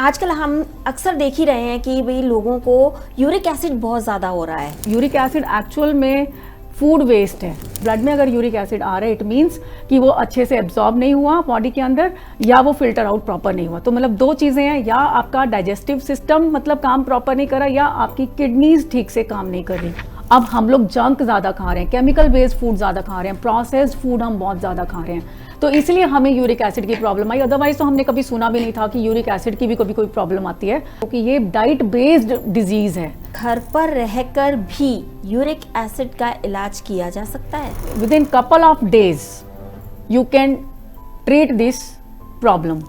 आजकल हम अक्सर देख ही रहे हैं कि भाई लोगों को यूरिक एसिड बहुत ज़्यादा हो रहा है। यूरिक एसिड एक्चुअल में फूड वेस्ट है। ब्लड में अगर यूरिक एसिड आ रहा है इट मीन्स कि वो अच्छे से एब्जॉर्ब नहीं हुआ बॉडी के अंदर, या वो फिल्टर आउट प्रॉपर नहीं हुआ। तो मतलब दो चीज़ें हैं, या आपका डाइजेस्टिव सिस्टम मतलब काम प्रॉपर नहीं कर रहा, या आपकी किडनीज ठीक से काम नहीं कर रही। अब हम लोग जंक ज़्यादा खा रहे हैं, केमिकल बेस्ड फूड ज़्यादा खा रहे हैं, प्रोसेस्ड फूड हम बहुत ज़्यादा खा रहे हैं, तो इसलिए हमें यूरिक एसिड की प्रॉब्लम आई। अदरवाइज तो हमने कभी सुना भी नहीं था कि यूरिक एसिड की भी कभी कोई प्रॉब्लम आती है, क्योंकि ये डाइट बेस्ड डिजीज़ है। घर पर रहकर भी यूरिक एसिड का इलाज किया जा सकता है। With in couple of days you can treat this problem.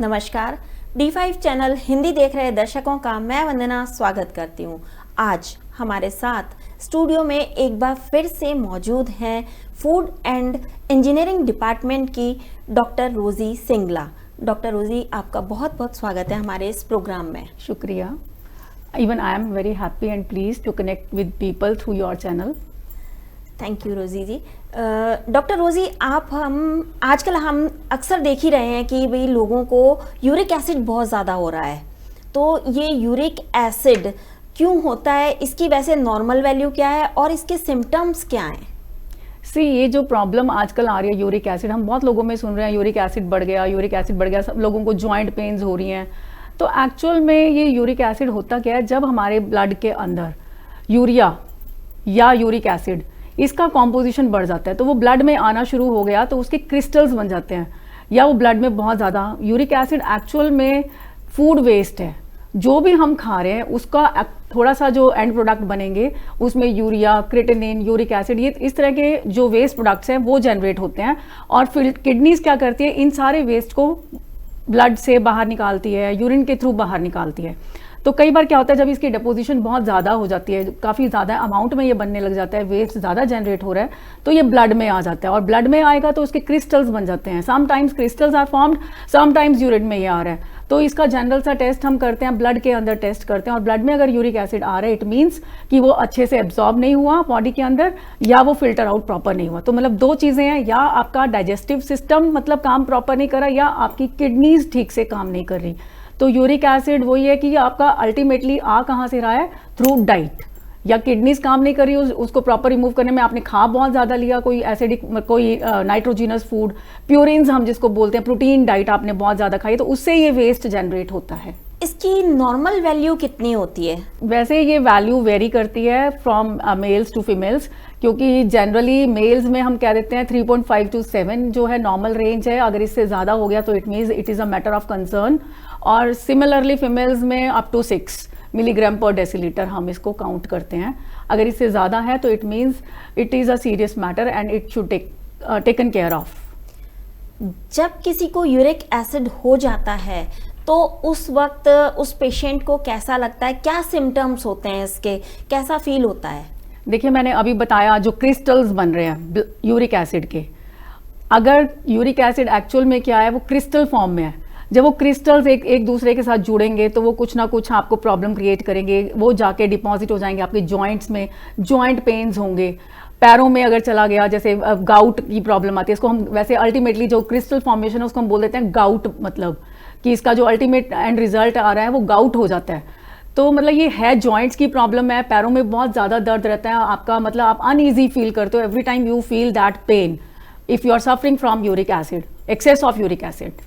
नमस्कार, D5 चैनल हिंदी देख रहे दर्शकों का मैं वंदना स्वागत करती हूँ। आज हमारे साथ स्टूडियो में एक बार फिर से मौजूद हैं फूड एंड इंजीनियरिंग डिपार्टमेंट की डॉक्टर रोजी सिंगला। डॉक्टर रोजी, आपका बहुत बहुत स्वागत है हमारे इस प्रोग्राम में। शुक्रिया। Even I am very happy and please to connect with people through your channel. Thank you Rosy ji. Doctor रोजी, आजकल हम अक्सर देख ही रहे हैं कि भाई लोगों को यूरिक एसिड बहुत ज़्यादा हो रहा है। तो ये यूरिक एसिड क्यों होता है, इसकी वैसे नॉर्मल वैल्यू क्या है और इसके सिम्टम्स क्या हैं? ये जो प्रॉब्लम आजकल आ रही है यूरिक एसिड, हम बहुत लोगों में सुन रहे हैं यूरिक एसिड बढ़ गया, यूरिक एसिड बढ़ गया, सब लोगों को जॉइंट पेन्स हो रही हैं। तो एक्चुअल में ये यूरिक एसिड होता क्या है, जब हमारे ब्लड के अंदर यूरिया या यूरिक एसिड इसका कॉम्पोजिशन बढ़ जाता है, तो वो ब्लड में आना शुरू हो गया, तो उसके क्रिस्टल्स बन जाते हैं, या वो ब्लड में बहुत ज़्यादा यूरिक एसिड एक्चुअल में फूड वेस्ट है। जो भी हम खा रहे हैं उसका थोड़ा सा जो एंड प्रोडक्ट बनेंगे उसमें यूरिया, क्रिएटिनिन, यूरिक एसिड, ये इस तरह के जो वेस्ट प्रोडक्ट्स हैं वो जनरेट होते हैं। और फिर किडनीज क्या करती है, इन सारे वेस्ट को ब्लड से बाहर निकालती है, यूरिन के थ्रू बाहर निकालती है। तो कई बार क्या होता है, जब इसकी डिपोजिशन बहुत ज़्यादा हो जाती है, काफ़ी ज़्यादा अमाउंट में ये बनने लग जाता है, वेस्ट ज़्यादा जनरेट हो रहा है, तो ये ब्लड में आ जाता है, और ब्लड में आएगा तो उसके क्रिस्टल्स बन जाते हैं। Sometimes crystals are formed, sometimes urine में ये आ रहा है। तो इसका जनरल सा टेस्ट हम करते हैं, ब्लड के अंदर टेस्ट करते हैं, और ब्लड में अगर यूरिक एसिड आ रहा है इट मीन्स कि वो अच्छे से एब्जॉर्ब नहीं हुआ बॉडी के अंदर, या वो फिल्टर आउट प्रॉपर नहीं हुआ। तो मतलब दो चीज़ें हैं, या आपका डाइजेस्टिव सिस्टम मतलब काम प्रॉपर नहीं कर रहा, या आपकी किडनीज ठीक से काम नहीं कर रही। तो यूरिक एसिड वही है कि आपका अल्टीमेटली आ कहाँ से रहा है, थ्रू डाइट, या किडनीज काम नहीं कर रही, उसको प्रॉपर रिमूव करने में आपने खा बहुत ज़्यादा लिया, कोई एसिडिक, कोई नाइट्रोजिनस फूड, प्यूरिन्स हम जिसको बोलते हैं, प्रोटीन डाइट आपने बहुत ज़्यादा खाई, तो उससे ये वेस्ट जनरेट होता है। इसकी नॉर्मल वैल्यू कितनी होती है? वैसे ये वैल्यू वेरी करती है फ्रॉम मेल्स टू फीमेल्स, क्योंकि जनरली मेल्स में हम कह देते हैं 3.5 to 7 जो है नॉर्मल रेंज है। अगर इससे ज़्यादा हो गया तो it means it is a matter of concern. और सिमिलरली फीमेल्स में अप टू 6 मिलीग्राम पर डेसीलीटर हम इसको काउंट करते हैं। अगर इससे ज़्यादा है तो it means it is a serious matter and it should taken care of. जब किसी को यूरिक एसिड हो जाता है तो उस वक्त उस पेशेंट को कैसा लगता है, क्या सिम्टम्स होते हैं इसके, कैसा फील होता है? देखिए, मैंने अभी बताया जो क्रिस्टल्स बन रहे हैं यूरिक एसिड के, अगर यूरिक एसिड एक्चुअल में क्या है, वो क्रिस्टल फॉर्म में है। जब वो क्रिस्टल्स एक दूसरे के साथ जुड़ेंगे तो वो कुछ ना कुछ आपको प्रॉब्लम क्रिएट करेंगे, वो जाके डिपॉजिट हो जाएंगे आपके जॉइंट्स में, जॉइंट पेन्स होंगे। पैरों में अगर चला गया, जैसे गाउट की प्रॉब्लम आती है, इसको हम वैसे अल्टीमेटली जो क्रिस्टल फॉर्मेशन है उसको हम बोल देते हैं गाउट, मतलब कि इसका जो अल्टीमेट एंड रिजल्ट आ रहा है वो गाउट हो जाता है। तो मतलब ये है जॉइंट्स की प्रॉब्लम है, पैरों में बहुत ज़्यादा दर्द रहता है आपका, मतलब आप अनईजी फील करते हो, every time you feel that pain if you are suffering from uric acid, excess of uric acid.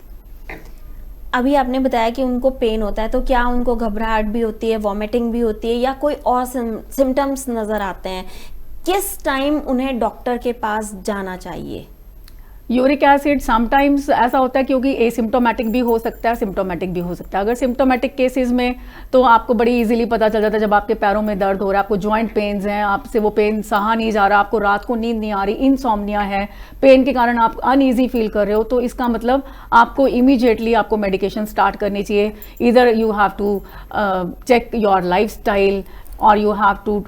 अभी आपने बताया कि उनको पेन होता है, तो क्या उनको घबराहट भी होती है, वॉमिटिंग भी होती है, या कोई और सिम्टम्स नज़र आते हैं? किस टाइम उन्हें डॉक्टर के पास जाना चाहिए? यूरिक एसिड समटाइम्स ऐसा होता है क्योंकि एसिम्टोमेटिक भी हो सकता है, सिम्टोमेटिक भी हो सकता है। अगर सिम्टोमेटिक केसेस में तो आपको बड़ी इजीली पता चल जाता है, जब आपके पैरों में दर्द हो रहा है, आपको जॉइंट पेन्स हैं, आपसे वो पेन सहा नहीं जा रहा, आपको रात को नींद नहीं आ रही, इनसोम्निया है, पेन के कारण आप अनईजी फील कर रहे हो, तो इसका मतलब आपको इमीडिएटली आपको मेडिकेशन स्टार्ट करनी चाहिए। इधर you have to check your life style, और you have to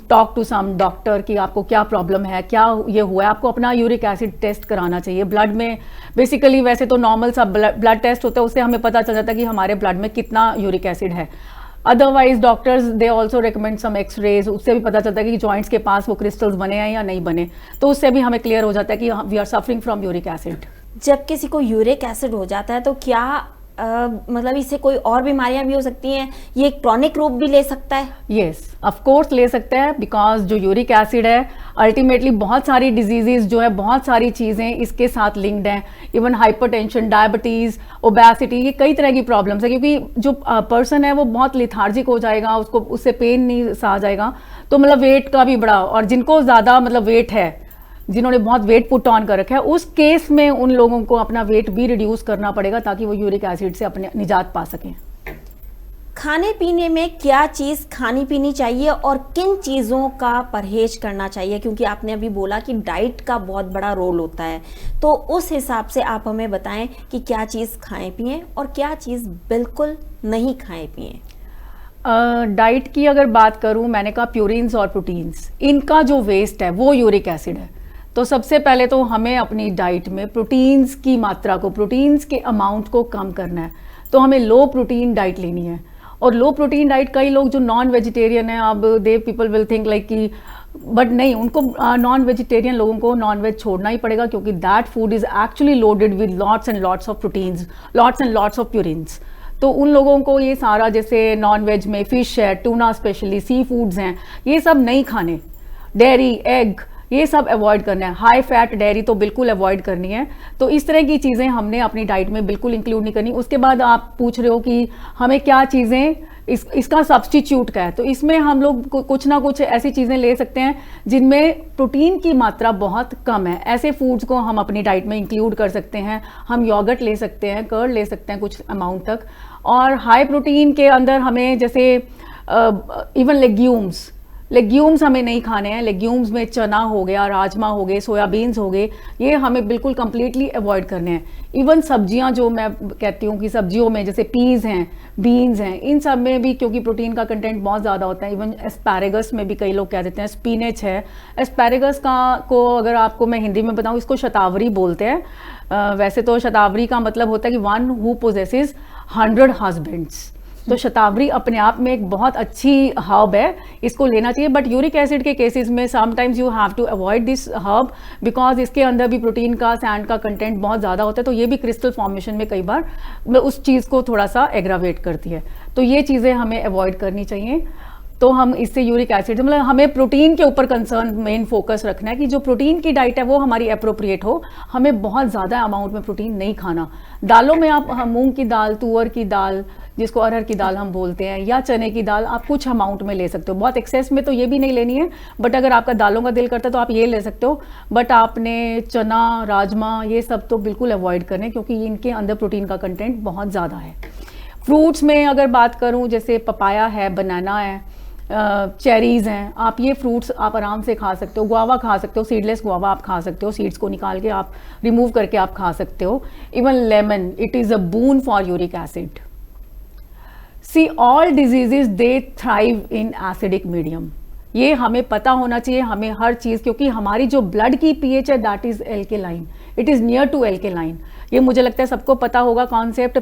talk to some doctor कि आपको क्या प्रॉब्लम है, क्या ये हुआ है। आपको अपना यूरिक एसिड टेस्ट कराना चाहिए। ब्लड में बेसिकली वैसे तो नॉर्मल सा ब्लड टेस्ट होता है, उससे हमें पता चल जाता है कि हमारे ब्लड में कितना यूरिक एसिड है। Otherwise doctors they also recommend some x-rays, उससे भी पता चलता है कि जॉइंट्स के पास वो क्रिस्टल्स बने हैं या नहीं बने, तो उससे भी हमें क्लियर हो जाता है कि we are suffering from uric acid. जब किसी को यूरिक एसिड हो जाता है तो क्या मतलब इससे कोई और बीमारियां भी हो सकती हैं, ये एक क्रॉनिक रूप भी ले सकता है? यस, ऑफ कोर्स ले सकते हैं, बिकॉज जो यूरिक एसिड है अल्टीमेटली बहुत सारी डिजीजेज जो है, बहुत सारी चीज़ें इसके साथ लिंक्ड हैं। इवन हाइपरटेंशन, डायबिटीज़, ओबेसिटी, ये कई तरह की प्रॉब्लम्स है, क्योंकि जो पर्सन है वो बहुत लिथार्जिक हो जाएगा, उसको उससे पेन नहीं सहा जाएगा, तो मतलब वेट का भी बड़ा, और जिनको ज़्यादा मतलब वेट है, जिन्होंने बहुत वेट पुट ऑन कर रखा है, उस केस में उन लोगों को अपना वेट भी रिड्यूस करना पड़ेगा ताकि वो यूरिक एसिड से अपने निजात पा सकें। खाने पीने में क्या चीज़ खानी पीनी चाहिए और किन चीज़ों का परहेज करना चाहिए? क्योंकि आपने अभी बोला कि डाइट का बहुत बड़ा रोल होता है, तो उस हिसाब से आप हमें बताएं कि क्या चीज़ खाएं पिएं और क्या चीज़ बिल्कुल नहीं खाएं पिएं। डाइट की अगर बात करूं, मैंने कहा प्यूरिन्स और प्रोटीन्स, इनका जो वेस्ट है वो यूरिक एसिड है। तो सबसे पहले तो हमें अपनी डाइट में प्रोटीन्स की मात्रा को, प्रोटीन्स के अमाउंट को कम करना है। तो हमें लो प्रोटीन डाइट लेनी है। और लो प्रोटीन डाइट, कई लोग जो नॉन वेजिटेरियन है, अब they people will think like कि, बट नहीं, उनको नॉन वेजिटेरियन लोगों को नॉन वेज छोड़ना ही पड़ेगा, क्योंकि that food is actually loaded with lots and lots of proteins, lots and lots of purines. तो उन लोगों को ये सारा, जैसे नॉन वेज में फिश है, टूना स्पेशली, सी फूड्स हैं, ये सब नहीं खाने। डेयरी, एग, ये सब अवॉइड करना है। हाई फैट डेयरी तो बिल्कुल अवॉइड करनी है। तो इस तरह की चीज़ें हमने अपनी डाइट में बिल्कुल इंक्लूड नहीं करनी। उसके बाद आप पूछ रहे हो कि हमें क्या चीज़ें इसका सब्स्टिट्यूट का है, तो इसमें हम लोग कुछ ना कुछ ऐसी चीज़ें ले सकते हैं जिनमें प्रोटीन की मात्रा बहुत कम है। ऐसे फूड्स को हम अपनी डाइट में इंक्लूड कर सकते हैं। हम योगर्ट ले सकते हैं, कर्ड ले सकते हैं कुछ अमाउंट तक। और हाई प्रोटीन के अंदर हमें जैसे इवन लेग्यूम्स हमें नहीं खाने हैं। लेग्यूम्स में चना हो गया, राजमा हो गए, सोयाबीन्स हो गए, ये हमें बिल्कुल कंप्लीटली अवॉइड करने हैं। इवन सब्जियां, जो मैं कहती हूँ कि सब्जियों में जैसे पीज हैं, बीन्स हैं, इन सब में भी क्योंकि प्रोटीन का कंटेंट बहुत ज़्यादा होता है। इवन एस्पैरेगस में भी कई लोग कह देते हैं, स्पिनच है। एस्पैरेगस को अगर आपको मैं हिंदी में बताऊँ, इसको शतावरी बोलते हैं। वैसे तो शतावरी का मतलब होता है कि वन हु पोजेसेस 100 हस्बैंड्स। तो शतावरी अपने आप में एक बहुत अच्छी हर्ब है, इसको लेना चाहिए। बट यूरिक एसिड के केसेस में sometimes you have to avoid this herb, because इसके अंदर भी प्रोटीन का, सैंड का कंटेंट बहुत ज़्यादा होता है। तो ये भी क्रिस्टल फॉर्मेशन में कई बार उस चीज़ को थोड़ा सा एग्रावेट करती है। तो ये चीज़ें हमें अवॉइड करनी चाहिए। तो हम इससे यूरिक एसिड, मतलब हमें प्रोटीन के ऊपर कंसर्न, मेन फोकस रखना है कि जो प्रोटीन की डाइट है वो हमारी अप्रोप्रिएट हो। हमें बहुत ज़्यादा अमाउंट में प्रोटीन नहीं खाना। दालों में आप मूंग की दाल, तुअर की दाल, जिसको अरहर की दाल हम बोलते हैं, या चने की दाल, आप कुछ अमाउंट में ले सकते हो। बहुत एक्सेस में तो ये भी नहीं लेनी है, बट अगर आपका दालों का दिल करता है तो आप ये ले सकते हो। बट आपने चना, राजमा, ये सब तो बिल्कुल अवॉइड करें, क्योंकि इनके अंदर प्रोटीन का कंटेंट बहुत ज़्यादा है। फ्रूट्स में अगर बात करूँ, जैसे पपाया है, बनाना है, चेरीज़ हैं, आप ये फ्रूट्स आप आराम से खा सकते हो। गुआवा खा सकते हो, सीडलेस गुआवा आप खा सकते हो, सीड्स को निकाल के आप रिमूव करके आप खा सकते हो। Even lemon, it is a boon for uric acid. See all diseases they thrive in acidic medium, ये हमें पता होना चाहिए। हमें हर चीज़, क्योंकि हमारी जो ब्लड की पीएच है that is alkaline, it is near to alkaline. ये मुझे लगता है सबको पता होगा कॉन्सेप्ट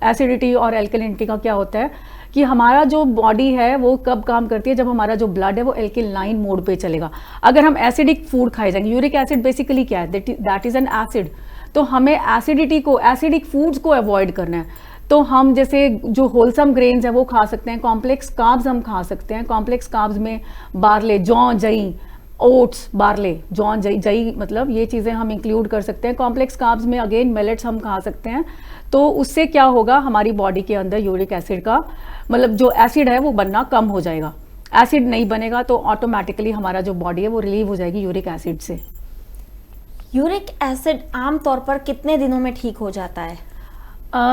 एसिडिटी और एल्केलिनिटी का क्या होता है, कि हमारा जो बॉडी है वो कब काम करती है, जब हमारा जो ब्लड है वो एल्केलाइन मोड पे चलेगा। अगर हम एसिडिक फूड खाए जाएंगे, यूरिक एसिड बेसिकली क्या है, दैट इज़ एन एसिड। तो हमें एसिडिटी को, एसिडिक फूड्स को अवॉइड करना है। तो हम जैसे जो होलसम ग्रेन्स है वो खा सकते हैं। कॉम्प्लेक्स कार्ब्स हम खा सकते हैं। कॉम्प्लेक्स कार्ब्स में बार्ले, जौ, जई, ओट्स, बार्ले, जौ, जई, मतलब ये चीज़ें हम इंक्लूड कर सकते हैं। कॉम्प्लेक्स कार्ब्स में अगेन मिलेट्स हम खा सकते हैं। तो उससे क्या होगा, हमारी बॉडी के अंदर यूरिक एसिड का, मतलब जो एसिड है वो बनना कम हो जाएगा। एसिड नहीं बनेगा तो ऑटोमेटिकली हमारा जो बॉडी है वो रिलीव हो जाएगी यूरिक एसिड से। यूरिक एसिड आमतौर पर कितने दिनों में ठीक हो जाता है?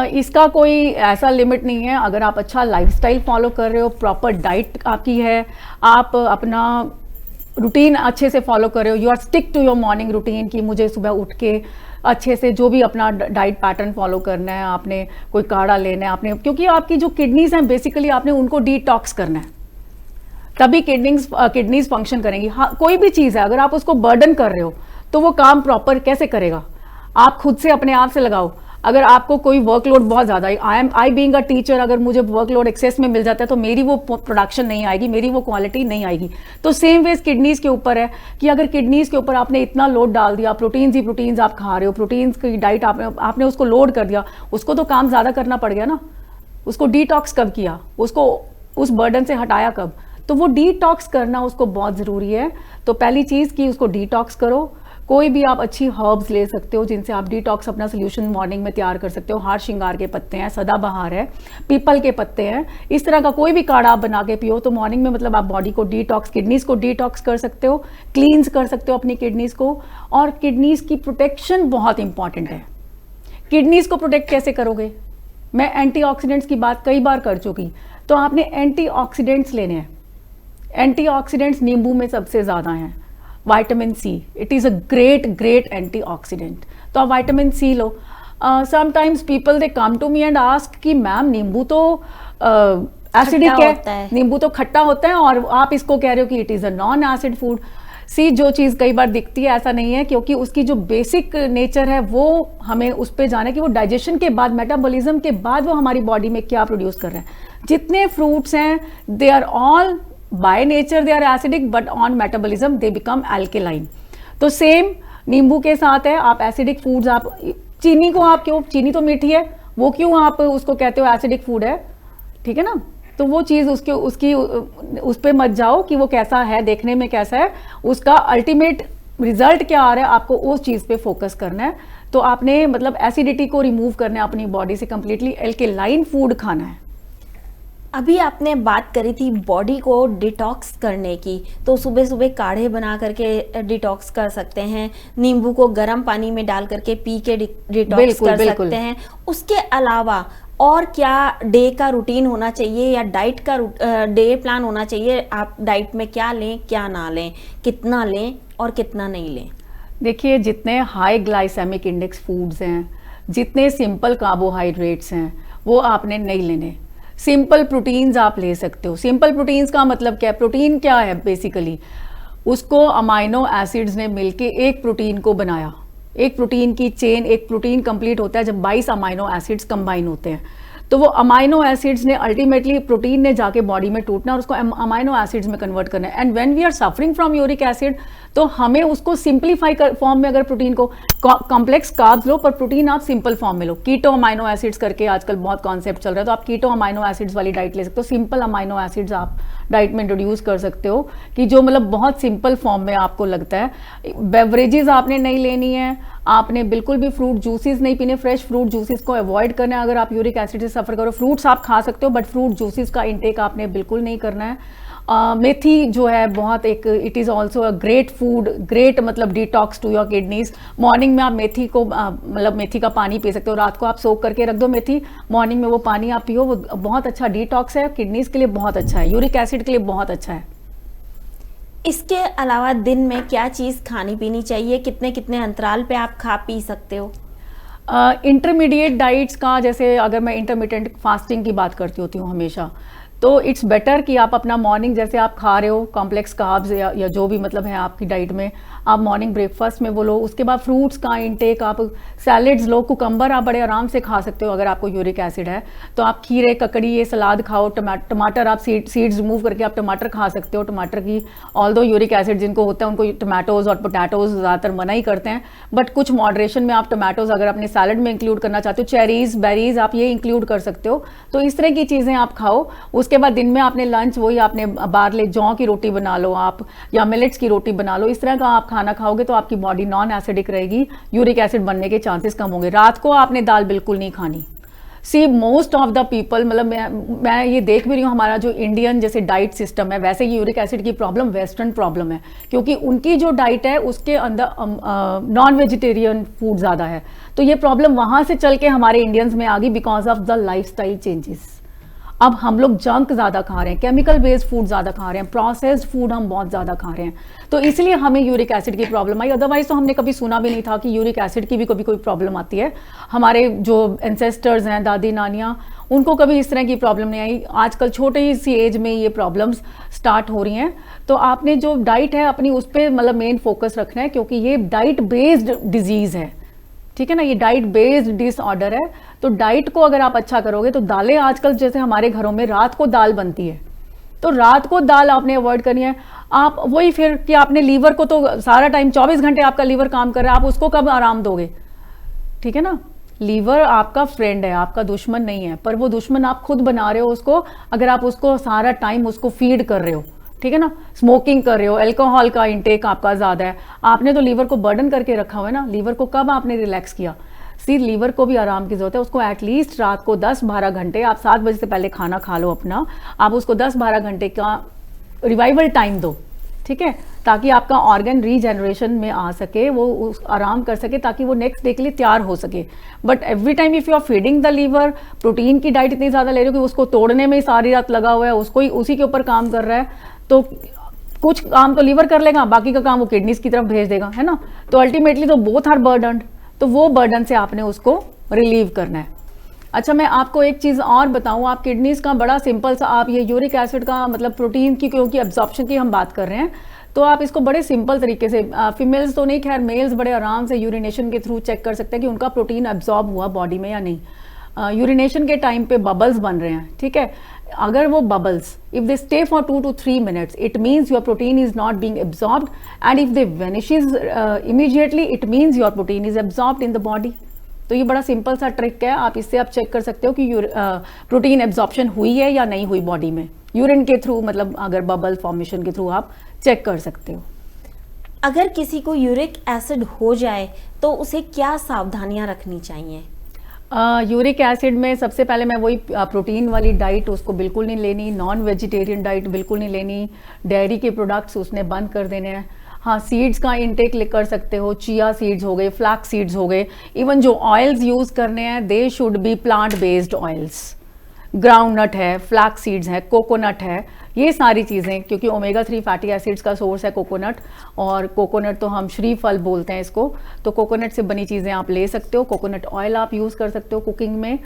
इसका कोई ऐसा लिमिट नहीं है। अगर आप अच्छा लाइफस्टाइल फॉलो कर रहे हो, प्रॉपर डाइट आपकी है, आप अपना रूटीन अच्छे से फॉलो कर रहे हो, you are stick to your morning routine, कि मुझे सुबह उठ के अच्छे से जो भी अपना डाइट पैटर्न फॉलो करना है, आपने कोई काढ़ा लेना है, आपने, क्योंकि आपकी जो किडनीज हैं बेसिकली आपने उनको डिटॉक्स करना है। तभी किडनीज फंक्शन करेंगी। हाँ, कोई भी चीज़ है अगर आप उसको बर्डन कर रहे हो तो वो काम प्रॉपर कैसे करेगा? आप खुद से अपने आप से लगाओ। अगर आपको कोई वर्कलोड बहुत ज़्यादा है, आई बीइंग अ टीचर, अगर मुझे वर्कलोड एक्सेस में मिल जाता है तो मेरी वो प्रोडक्शन नहीं आएगी, मेरी वो क्वालिटी नहीं आएगी। तो सेम वेज किडनीज के ऊपर है कि अगर किडनीज के ऊपर आपने इतना लोड डाल दिया, प्रोटीन्स आप खा रहे हो, प्रोटीन्स की डाइट आपने उसको लोड कर दिया, उसको तो काम ज़्यादा करना पड़ गया ना। उसको डिटॉक्स कब किया, उसको उस बर्डन से हटाया कब? तो वो डिटॉक्स करना उसको बहुत ज़रूरी है। तो पहली चीज़ कि उसको डिटॉक्स करो। कोई भी आप अच्छी हर्ब्स ले सकते हो जिनसे आप डिटॉक्स अपना सोल्यूशन मॉर्निंग में तैयार कर सकते हो। हार श्रृंगार के पत्ते हैं, सदाबहार है, पीपल के पत्ते हैं, इस तरह का कोई भी काढ़ा आप बना के पियो तो मॉर्निंग में मतलब आप बॉडी को डिटॉक्स, किडनीज को डिटॉक्स कर सकते हो, क्लींस कर सकते हो अपनी किडनीज को। और किडनीज की प्रोटेक्शन बहुत इंपॉर्टेंट है। किडनीज को प्रोटेक्ट कैसे करोगे? मैं एंटीऑक्सीडेंट्स की बात कई बार कर चुकी, तो आपने एंटीऑक्सीडेंट्स लेने हैं। एंटीऑक्सीडेंट्स नींबू में सबसे ज़्यादा हैं। Vitamin C, it is a great antioxidant. तो आप विटामिन सी लो। Sometimes people they come to me and ask कि मैम नींबू तो एसिडिक है, नींबू तो खट्टा होता है और आप इसको कह रहे हो कि it is a non acid food. See, जो चीज़ कई बार दिखती है ऐसा नहीं है, क्योंकि उसकी जो बेसिक नेचर है वो हमें उस पर जाना है कि वो डाइजेशन के बाद, मेटाबॉलिज्म के बाद वो हमारी बॉडी में क्या प्रोड्यूस कर रहे हैं। जितने फ्रूट्स हैं they are all by nature they are acidic, but on metabolism they become alkaline. तो सेम नींबू के साथ है। आप एसिडिक फूड्स, आप चीनी को आप क्यों, चीनी तो मीठी है, वो क्यों आप उसको कहते हो एसिडिक फूड है? ठीक है ना। तो वो चीज़ उसकी उस पर मत जाओ कि वो कैसा है, देखने में कैसा है, उसका अल्टीमेट रिजल्ट क्या आ रहा है, आपको उस चीज़ पे फोकस करना है। तो आपने मतलब एसिडिटी को रिमूव करना है अपनी बॉडी से, कंप्लीटली एल्केलाइन फूड खाना है। अभी आपने बात करी थी बॉडी को डिटॉक्स करने की, तो सुबह सुबह काढ़े बना करके डिटॉक्स कर सकते हैं, नींबू को गर्म पानी में डाल करके पी के डिटॉक्स कर सकते हैं। उसके अलावा और क्या डे का रूटीन होना चाहिए या डाइट का डे प्लान होना चाहिए? आप डाइट में क्या लें, क्या ना लें, कितना लें और कितना नहीं लें? देखिए, जितने हाई ग्लाइसेमिक इंडेक्स फूड्स हैं, जितने सिंपल कार्बोहाइड्रेट्स हैं, वो आपने नहीं लेने। सिंपल प्रोटीन्स आप ले सकते हो। सिंपल प्रोटीन्स का मतलब क्या है? प्रोटीन क्या है बेसिकली? उसको अमाइनो एसिड्स ने मिलके एक प्रोटीन को बनाया। एक प्रोटीन की चेन, एक प्रोटीन कंप्लीट होता है जब 22 अमाइनो एसिड्स कंबाइन होते हैं। तो वो अमाइनो एसिड्स ने अल्टीमेटली, प्रोटीन ने जाके बॉडी में टूटना और उसको अमाइनो एसिड्स में कन्वर्ट करना है। And when we are suffering from uric acid, तो हमें उसको सिंप्लीफाई फॉर्म में, अगर प्रोटीन को, कॉम्प्लेक्स कार्ब्स लो पर प्रोटीन आप सिंपल फॉर्म में लो। कीटो अमाइनो एसिड्स करके आजकल बहुत कॉन्सेप्ट चल रहा है, तो आप कीटो अमाइनो एसिड्स वाली डाइट ले सकते हो। सिंपल अमाइनो एसिड्स आप डाइट में इंट्रोड्यूस कर सकते हो कि जो मतलब बहुत सिंपल फॉर्म में आपको लगता है। बेवरेजेस आपने नहीं लेनी है, आपने बिल्कुल भी फ्रूट जूसेस नहीं पीने, फ्रेश फ्रूट जूसेस को अवॉइड करना है। अगर आप यूरिक एसिड से सफ़र करो, फ्रूट्स आप खा सकते हो बट फ्रूट जूसेस का इंटेक आपने बिल्कुल नहीं करना है। मेथी जो है बहुत एक, it is also a great food, great मतलब detox to your kidneys. Morning में आप मेथी को मतलब मेथी का पानी पी सकते हो, रात को आप सोक करके रख दो मेथी, मॉर्निंग में वो पानी आप पियो, वो बहुत अच्छा डिटॉक्स है, किडनीज के लिए बहुत अच्छा है, यूरिक एसिड के लिए बहुत अच्छा है। इसके अलावा दिन में क्या चीज़ खानी पीनी चाहिए, कितने कितने अंतराल पे आप खा पी सकते हो? इंटरमीडिएट डाइट्स का, जैसे अगर मैं इंटरमीडिएट फास्टिंग की बात करती होती हूँ हमेशा, तो इट्स बेटर कि आप अपना मॉर्निंग, जैसे आप खा रहे हो कॉम्प्लेक्स कार्ब्स या जो भी मतलब है आपकी डाइट में, आप मॉर्निंग ब्रेकफास्ट में वो लो। उसके बाद फ्रूट्स का इंटेक, आप सैलेड्स लो, कुकम्बर आप बड़े आराम से खा सकते हो अगर आपको यूरिक एसिड है तो। आप खीरे, ककड़ी, ये सलाद खाओ। टमाटर आप सीड्स रिमूव करके आप टमाटर खा सकते हो। टमाटर की, ऑल्दो यूरिक एसिड जिनको होता है उनको टमाटोज और पोटैटोज ज़्यादातर मना ही करते हैं, बट कुछ मॉडरेशन में आप टमाटोज अगर अपने सैलड में इंक्लूड करना चाहते हो, चेरीज, बेरीज आप ये इंक्लूड कर सकते हो। तो इस तरह की चीज़ें आप खाओ। उसके बाद दिन में आपने लंच, वही आपने बारले जौ की रोटी बना लो आप, या मिलेट्स की रोटी बना लो। इस तरह का आप खाना खाओगे तो आपकी बॉडी नॉन एसिडिक रहेगी, यूरिक एसिड बनने के चांसेस कम होंगे। रात को आपने दाल बिल्कुल नहीं खानी। सी, मोस्ट ऑफ द पीपल, मतलब मैं ये देख भी रही हूँ, हमारा जो इंडियन जैसे डाइट सिस्टम है, वैसे ही यूरिक एसिड की प्रॉब्लम वेस्टर्न प्रॉब्लम है, क्योंकि उनकी जो डाइट है उसके अंदर नॉन वेजिटेरियन फूड ज़्यादा है। तो ये प्रॉब्लम वहाँ से चल के हमारे इंडियंस में आ गई because of the lifestyle changes. अब हम लोग जंक ज़्यादा खा रहे हैं, केमिकल बेस्ड फूड ज़्यादा खा रहे हैं, प्रोसेस्ड फूड हम बहुत ज़्यादा खा रहे हैं, तो इसलिए हमें यूरिक एसिड की प्रॉब्लम आई। अदरवाइज तो हमने कभी सुना भी नहीं था कि यूरिक एसिड की भी कभी कोई प्रॉब्लम आती है। हमारे जो एंसेस्टर्स हैं, दादी नानियाँ, उनको कभी इस तरह की प्रॉब्लम नहीं आई। आजकल छोटे ही सी एज में ये प्रॉब्लम्स स्टार्ट हो रही हैं। तो आपने जो डाइट है अपनी, उस पर मतलब मेन फोकस रखना है, क्योंकि ये डाइट बेस्ड डिजीज़ है, ठीक है ना, ये डाइट बेस्ड डिसऑर्डर है। तो डाइट को अगर आप अच्छा करोगे तो दालें, आजकल जैसे हमारे घरों में रात को दाल बनती है, तो रात को दाल आपने अवॉइड करनी है। आप वही फिर कि आपने लीवर को तो सारा टाइम 24 घंटे आपका लीवर काम कर रहा है, आप उसको कब आराम दोगे, ठीक है ना। लीवर आपका फ्रेंड है, आपका दुश्मन नहीं है, पर वो दुश्मन आप खुद बना रहे हो उसको, अगर आप उसको सारा टाइम उसको फीड कर रहे हो, ठीक है ना। स्मोकिंग कर रहे हो, अल्कोहल का इंटेक आपका ज़्यादा है, आपने तो लीवर को बर्डन करके रखा हुआ है ना। लीवर को कब आपने रिलैक्स किया। लीवर को भी आराम की जरूरत है, उसको एटलीस्ट रात को 10-12 घंटे, आप 7 बजे से पहले खाना खा लो अपना, आप उसको 10-12 घंटे का रिवाइवल टाइम दो, ठीक है, ताकि आपका ऑर्गन रीजनरेशन में आ सके, वो आराम कर सके, ताकि वो नेक्स्ट डे के लिए तैयार हो सके। But every time if you are feeding the liver, protein की डाइट इतनी ज़्यादा ले रहे हो कि उसको तोड़ने में ही सारी रात लगा हुआ है, उसको ही उसी के ऊपर काम कर रहा है, तो कुछ काम तो लीवर कर लेगा, बाकी का काम वो किडनीज की तरफ भेज देगा, है ना। तो अल्टीमेटली तो बोथ आर बर्डन, तो वो बर्डन से आपने उसको रिलीव करना है। अच्छा, मैं आपको एक चीज़ और बताऊं, आप किडनीज का बड़ा सिंपल सा, आप ये यूरिक एसिड का मतलब प्रोटीन की, क्योंकि एब्जॉर्प्शन की हम बात कर रहे हैं, तो आप इसको बड़े सिंपल तरीके से, फीमेल्स तो नहीं, खैर मेल्स बड़े आराम से यूरिनेशन के थ्रू चेक कर सकते हैं कि उनका प्रोटीन एब्जॉर्ब हुआ बॉडी में या नहीं। यूरिनेशन के टाइम पे बबल्स बन रहे हैं, ठीक है, अगर वो bubbles if they stay for 2 to 3 minutes, it means your protein is not being absorbed, and if they vanishes immediately, it means your protein is absorbed in the body. तो ये बड़ा सिंपल सा ट्रिक है, आप इससे आप check कर सकते हो कि प्रोटीन एब्जॉर्प्शन हुई है या नहीं हुई बॉडी में, यूरिन के थ्रू, मतलब अगर बबल फॉर्मेशन के थ्रू आप चेक कर सकते हो। अगर किसी को यूरिक एसिड हो जाए तो उसे क्या सावधानियां रखनी चाहिए। यूरिक एसिड में सबसे पहले मैं वही प्रोटीन वाली डाइट उसको बिल्कुल नहीं लेनी, नॉन वेजिटेरियन डाइट बिल्कुल नहीं लेनी, डेयरी के प्रोडक्ट्स उसने बंद कर देने हैं। हाँ, सीड्स का इंटेक कर सकते हो, चिया सीड्स हो गए, फ्लैक्स सीड्स हो गए, इवन जो ऑयल्स यूज़ करने हैं they should be plant based oils, groundnut है, फ्लैक्स सीड्स है, कोकोनट है, ये सारी चीज़ें, क्योंकि ओमेगा 3 फैटी एसिड्स का सोर्स है कोकोनट, और कोकोनट तो हम श्रीफल बोलते हैं इसको, तो कोकोनट से बनी चीज़ें आप ले सकते हो, कोकोनट ऑयल आप यूज़ कर सकते हो कुकिंग में।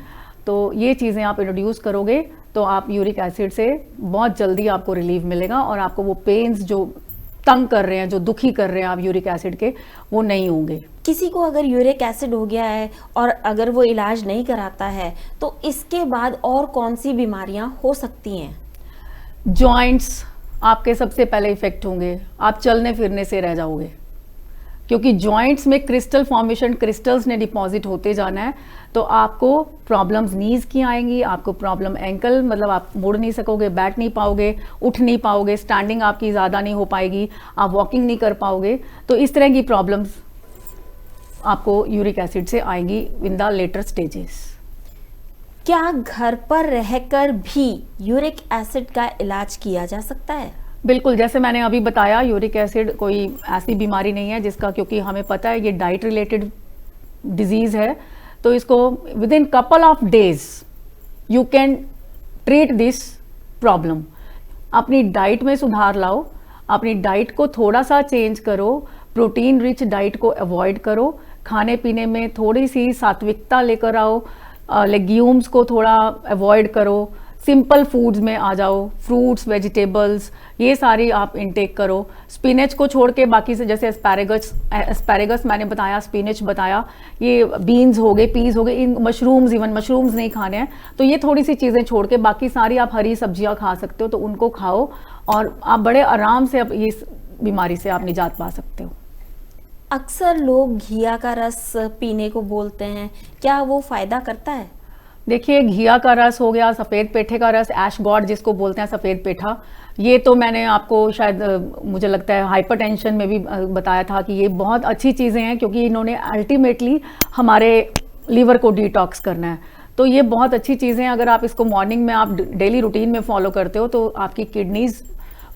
तो ये चीज़ें आप इंट्रोड्यूस करोगे तो आप यूरिक एसिड से बहुत जल्दी आपको रिलीफ मिलेगा, और आपको वो पेन्स जो तंग कर रहे हैं, जो दुखी कर रहे हैं आप यूरिक एसिड के, वो नहीं होंगे। किसी को अगर यूरिक एसिड हो गया है और अगर वो इलाज नहीं कराता है तो इसके बाद और कौन सी बीमारियां हो सकती हैं। जॉइंट्स आपके सबसे पहले इफेक्ट होंगे, आप चलने फिरने से रह जाओगे, क्योंकि जॉइंट्स में क्रिस्टल फॉर्मेशन, क्रिस्टल्स ने डिपॉजिट होते जाना है, तो आपको प्रॉब्लम्स नीज की आएंगी, आपको प्रॉब्लम एंकल, मतलब आप मुड़ नहीं सकोगे, बैठ नहीं पाओगे, उठ नहीं पाओगे, स्टैंडिंग आपकी ज़्यादा नहीं हो पाएगी, आप वॉकिंग नहीं कर पाओगे। तो इस तरह की प्रॉब्लम्स आपको यूरिक एसिड से आएंगी इन द लेटर स्टेजेस। क्या घर पर रहकर भी यूरिक एसिड का इलाज किया जा सकता है। बिल्कुल, जैसे मैंने अभी बताया, यूरिक एसिड कोई ऐसी बीमारी नहीं है जिसका, क्योंकि हमें पता है ये डाइट रिलेटेड डिजीज़ है, तो इसको with in couple of days you can treat this problem. अपनी डाइट में सुधार लाओ, अपनी डाइट को थोड़ा सा चेंज करो, प्रोटीन रिच डाइट को अवॉइड करो, खाने पीने में थोड़ी सी सात्विकता लेकर आओ, लेग्यूम्स को थोड़ा अवॉइड करो, सिंपल फूड्स में आ जाओ, फ्रूट्स, वेजिटेबल्स, ये सारी आप इनटेक करो। स्पिनच को छोड़ के बाकी से, जैसे एस्पैरेगस मैंने बताया, स्पिनच बताया, ये बीन्स हो गए, पीस हो गए, इन मशरूम्स, इवन मशरूम्स नहीं खाने हैं, तो ये थोड़ी सी चीज़ें छोड़ के बाकी सारी आप हरी सब्जियां खा सकते हो, तो उनको खाओ और आप बड़े आराम से अब इस बीमारी से आप निजात पा सकते हो। अक्सर लोग घिया का रस पीने को बोलते हैं, क्या वो फायदा करता है। देखिए, घिया का रस हो गया, सफ़ेद पेठे का रस, ऐश गॉड जिसको बोलते हैं सफ़ेद पेठा, ये तो मैंने आपको शायद मुझे लगता है हाइपरटेंशन में भी बताया था कि ये बहुत अच्छी चीज़ें हैं, क्योंकि इन्होंने अल्टीमेटली हमारे लीवर को डिटॉक्स करना है। तो ये बहुत अच्छी चीज़ें हैं, अगर आप इसको मॉर्निंग में आप डेली रूटीन में फॉलो करते हो तो आपकी किडनीज़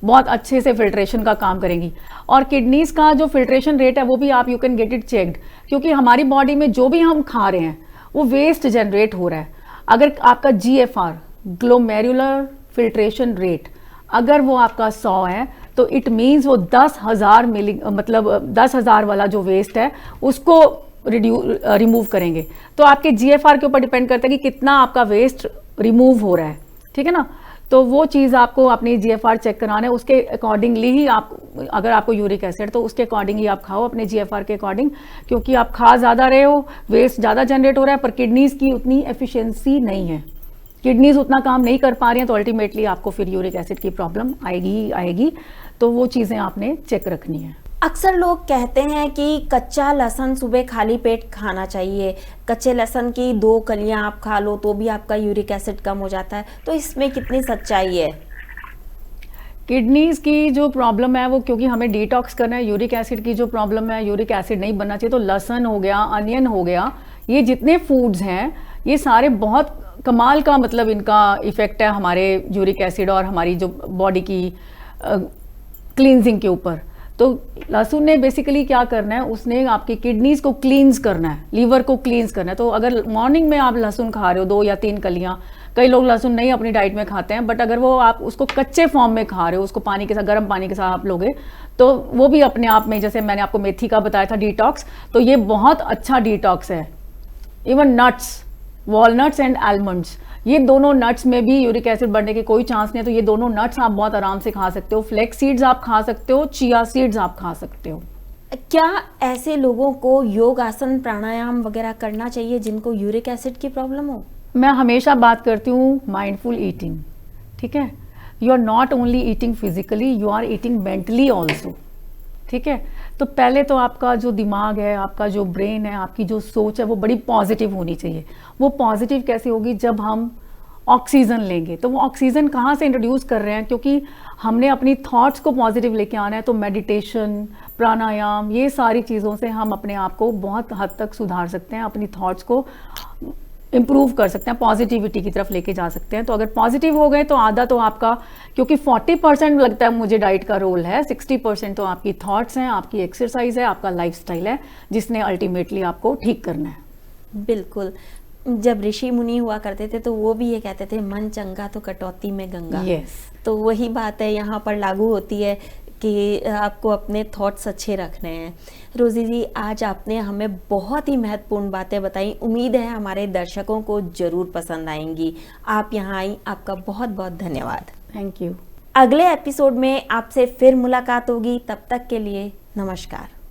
बहुत अच्छे से फिल्ट्रेशन का काम करेंगी। और किडनीज़ का जो फिल्ट्रेशन रेट है वो भी आप you can get it checked, क्योंकि हमारी बॉडी में जो भी हम खा रहे हैं वो वेस्ट जनरेट हो रहा है। अगर आपका GFR ग्लोमेरुलर फिल्ट्रेशन रेट अगर वो आपका 100 है तो इट मीन्स वो 10,000 मतलब 10,000 वाला जो वेस्ट है उसको रिमूव करेंगे। तो आपके GFR के ऊपर डिपेंड करता है कि कितना आपका वेस्ट रिमूव हो रहा है, ठीक है ना। तो वो चीज़ आपको अपनी GFR चेक कराना है, उसके अकॉर्डिंगली ही आप, अगर आपको यूरिक एसिड तो उसके अकॉर्डिंग ही आप खाओ अपने GFR के अकॉर्डिंग, क्योंकि आप खा ज़्यादा रहे हो, वेस्ट ज़्यादा जनरेट हो रहा है, पर किडनीज़ की उतनी एफिशिएंसी नहीं है, किडनीज उतना काम नहीं कर पा रही हैं, तो अल्टीमेटली आपको फिर यूरिक एसिड की प्रॉब्लम आएगी ही आएगी। तो वो चीज़ें आपने चेक रखनी है। अक्सर लोग कहते हैं कि कच्चा लहसुन सुबह खाली पेट खाना चाहिए, कच्चे लहसुन की 2 कलियां आप खा लो तो भी आपका यूरिक एसिड कम हो जाता है, तो इसमें कितनी सच्चाई है? किडनीज की जो प्रॉब्लम है वो, क्योंकि हमें डिटॉक्स करना है, यूरिक एसिड की जो प्रॉब्लम है, यूरिक एसिड नहीं बनना चाहिए, तो लहसुन हो गया, अनियन हो गया, ये जितने फूड्स हैं ये सारे बहुत कमाल का मतलब इनका इफेक्ट है हमारे यूरिक एसिड और हमारी जो बॉडी की क्लींजिंग के ऊपर। तो लहसुन ने बेसिकली क्या करना है, उसने आपकी किडनीज को क्लींस करना है, लीवर को क्लींस करना है। तो अगर मॉर्निंग में आप लहसुन खा रहे हो 2 या 3 कलियां, कई लोग लहसुन नहीं अपनी डाइट में खाते हैं, बट अगर वो आप उसको कच्चे फॉर्म में खा रहे हो, उसको पानी के साथ, गर्म पानी के साथ आप लोगे, तो वो भी अपने आप में, जैसे मैंने आपको मेथी का बताया था डिटॉक्स, तो ये बहुत अच्छा डिटॉक्स है। Even nuts, walnuts and almonds, ये दोनों नट्स में भी यूरिक एसिड बढ़ने के कोई चांस नहीं है, तो ये दोनों नट्स आप बहुत आराम से खा सकते हो। फ्लेक्स सीड्स आप खा सकते हो, चिया सीड्स आप खा सकते हो। क्या ऐसे लोगों को योग आसन प्राणायाम वगैरह करना चाहिए जिनको यूरिक एसिड की प्रॉब्लम हो? मैं हमेशा बात करती हूँ माइंडफुल ईटिंग, ठीक है। You are not only eating physically, you are eating mentally also, ठीक है। तो पहले तो आपका जो दिमाग है, आपका जो ब्रेन है, आपकी जो सोच है, वो बड़ी पॉजिटिव होनी चाहिए। वो पॉजिटिव कैसे होगी? जब हम ऑक्सीजन लेंगे। तो वो ऑक्सीजन कहाँ से इंट्रोड्यूस कर रहे हैं? क्योंकि हमने अपनी थॉट्स को पॉजिटिव लेके आना है, तो मेडिटेशन, प्राणायाम, ये सारी चीज़ों से हम अपने आप को बहुत हद तक सुधार सकते हैं, अपनी थॉट्स को इम्प्रूव कर सकते हैं, पॉजिटिविटी की तरफ लेके जा सकते हैं। तो अगर पॉजिटिव हो गए तो आधा तो आपका, क्योंकि 40% लगता है मुझे डाइट का रोल है, 60% तो आपकी थॉट्स हैं, आपकी एक्सरसाइज है, आपका लाइफस्टाइल है, जिसने अल्टीमेटली आपको ठीक करना है। बिल्कुल। जब ऋषि मुनि हुआ करते थे तो वो भी ये कहते थे, मन चंगा तो कटौती में गंगा। यस। तो वही बात है यहाँ पर लागू होती है कि आपको अपने थॉट्स अच्छे रखने हैं। रोजी जी, आज आपने हमें बहुत ही महत्वपूर्ण बातें बताई, उम्मीद है हमारे दर्शकों को जरूर पसंद आएंगी। आप यहाँ आई, आपका बहुत बहुत धन्यवाद। Thank you. अगले एपिसोड में आपसे फिर मुलाकात होगी, तब तक के लिए नमस्कार।